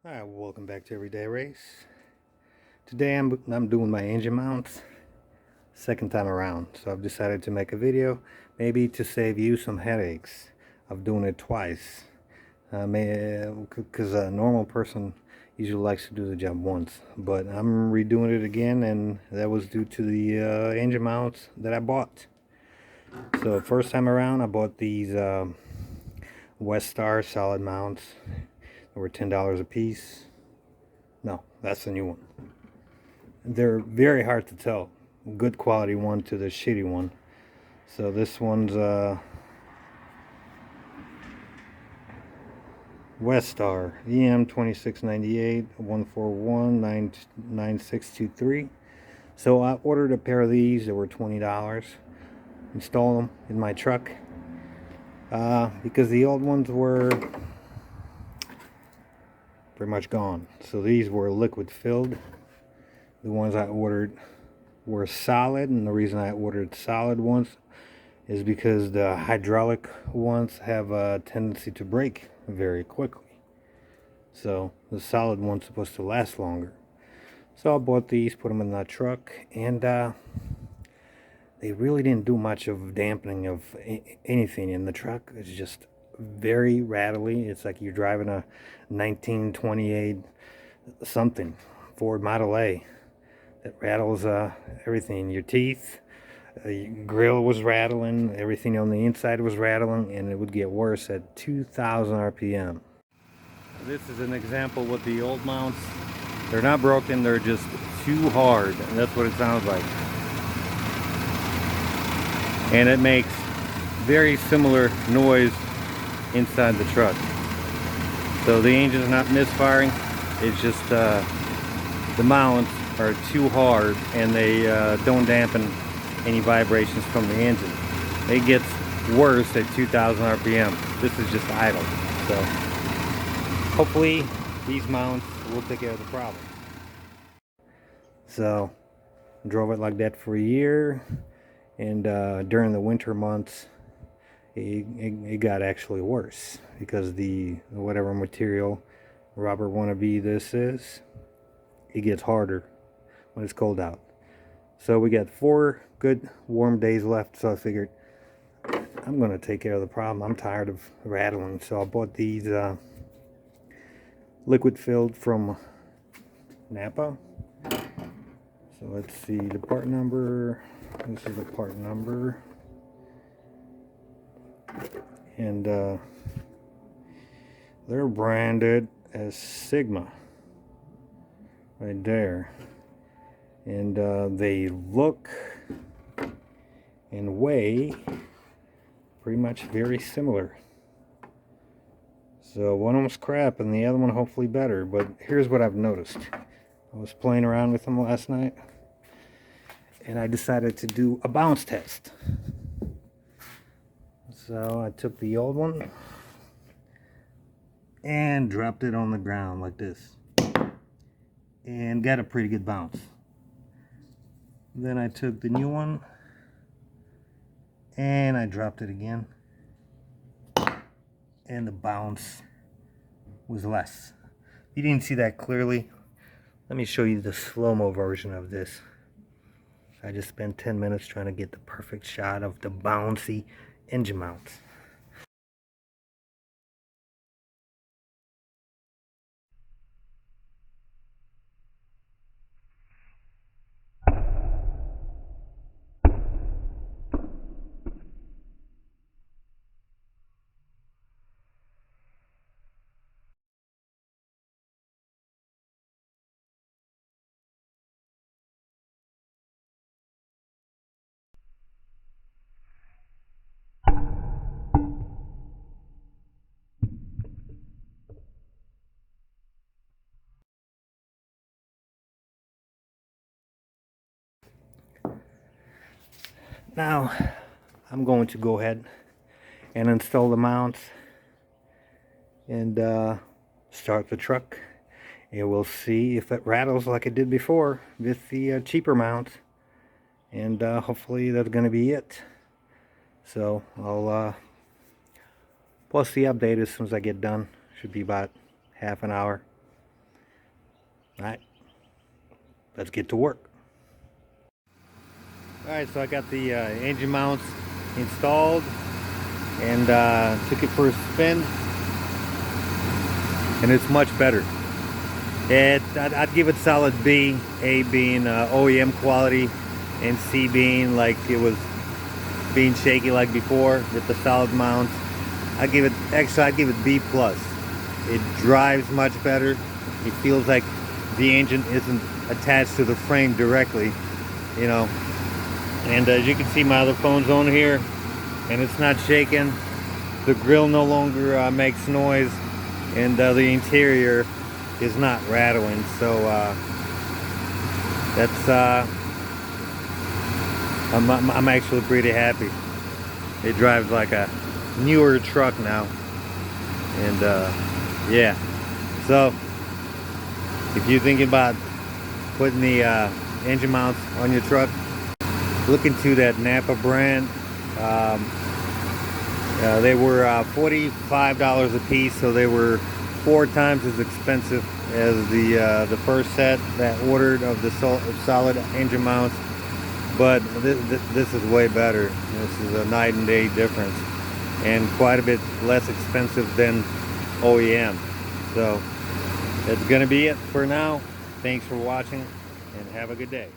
Hi, welcome back to Everyday Race. Today I'm doing my engine mounts, second time around. So I've decided to make a video, maybe to save you some headaches of doing it twice. Because a normal person usually likes to do the job once, but I'm redoing it again, and that was due to the engine mounts that I bought. So first time around, I bought these Westar solid mounts. They were $10 a piece. No, that's the new one. They're very hard to tell, good quality one to the shitty one. So this one's Westar EM 2698 141 99623. So I ordered a pair of these. They were $20. Installed them in my truck because the old ones were pretty much gone. So these were liquid filled. The ones I ordered were solid, and the reason I ordered solid ones is because the hydraulic ones have a tendency to break very quickly. So the solid one's supposed to last longer. So I bought these, put them in the truck, and they really didn't do much of dampening of anything in the truck. It's just very rattly. It's like you're driving a 1928 something Ford Model A that rattles everything in your teeth. The grill was rattling, everything on the inside was rattling, and it would get worse at 2,000 RPM. This is an example with the old mounts. They're not broken, they're just too hard, and that's what it sounds like. And it makes very similar noise inside the truck. So the engine's not misfiring, it's just the mounts are too hard, and they don't dampen any vibrations from the engine. It gets worse at 2,000 RPM. This is just idle. So hopefully these mounts will take care of the problem. So drove it like that for a year, and during the winter months it got actually worse because the whatever material rubber wannabe this is, it gets harder when it's cold out. So we got 4 good warm days left, so I figured I'm going to take care of the problem. I'm tired of rattling, so I bought these liquid filled from Napa. So let's see the part number. This is the part number, and they're branded as Sigma right there. And they look and weigh pretty much very similar. So one of them's crap and the other one hopefully better. But here's what I've noticed. I was playing around with them last night, and I decided to do a bounce test. So I took the old one and dropped it on the ground like this, and got a pretty good bounce. Then I took the new one and I dropped it again, and the bounce was less. You didn't see that clearly. Let me show you the slow-mo version of this. I just spent 10 minutes trying to get the perfect shot of the bouncy engine mounts. Now I'm going to go ahead and install the mounts and start the truck, and we'll see if it rattles like it did before with the cheaper mounts, and hopefully that's going to be it. So I'll post the update as soon as I get done. Should be about half an hour. Alright, let's get to work. Alright, so I got the engine mounts installed and took it for a spin, and it's much better. I'd give it solid B, A being OEM quality, and C being like it was being shaky like before with the solid mounts. I'd give it B plus. It drives much better. It feels like the engine isn't attached to the frame directly, you know. And as you can see, my other phone's on here, and it's not shaking. The grill no longer makes noise, and the interior is not rattling. So that's I'm actually pretty happy. It drives like a newer truck now, and yeah. So if you're thinking about putting the engine mounts on your truck, look into that Napa brand. They were $45 a piece, so they were 4 times as expensive as the first set that ordered of the solid engine mounts. But this is way better. This is a night and day difference, and quite a bit less expensive than OEM. So that's gonna be it for now. Thanks for watching, and have a good day.